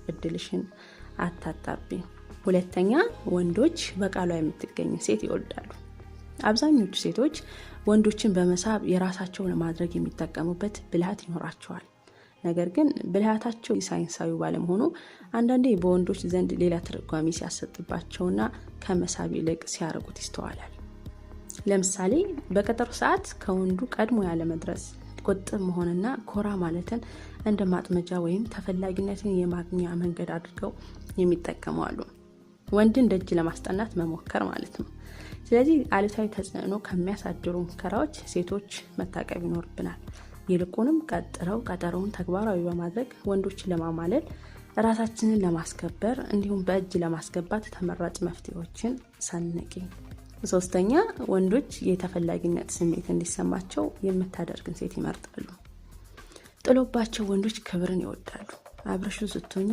እድልሽን አታጣቢ። ሁለተኛ ወንዶች በቃሏ የምትገኝ ሴት ይወዳሉ። አብዛኞቹ ሴቶች ወንዶችን በመሳብ የራሳቸውን ለማድረግ የሚጠቀሙበት ብልሃት ይኖራቸዋል። ነገር ግን ብልሃታቸው ሳይንሳዊ ባለመሆኑ አንዳንዴ በወንዶች ዘንድ ሌላ ትርጓሜ ሲያሰጥባቸውና ከመሳብ ይልቅ ሲያርቁት ይስተዋላል። ለምሳሌ በቀጠሮ ሰዓት ከወንዱ ቀድሞ ያለ መድረስ፣ ቁጥብ መሆንና ኮራ ማለትን እንደ ማጥመጃ ወይም ተፈላጊነትን የማግኛ መንገድ አድርገው የሚጠቀሙ አሉ። ወንድን ደጅ ለማስጠናት መሞከር ማለት ነው። ስለዚህ አሉታዊ ተጽዕኖ ከሚያሳድሩ ሙከራዎች ሴቶች መታቀብ ይኖርብናል። ይልቁንም ቀጠሮውን ተግባራዊ በማድረግ ወንዶችን ለማማለል፣ ራሳችንን ለማስከበር እንዲሁም በእጅ ለማስገባት ተመራጭ መፍትሄዎችን ሰንቂ። ሶስተኛ ወንዶች የተፈላጊነት ስሜት እንዲሰማቸው የምታደርግን ሴት ይመርጣሉ። ጥሎባቸው ወንዶች ክብርን ይወዳሉ። አብረሹ ስትሆኚ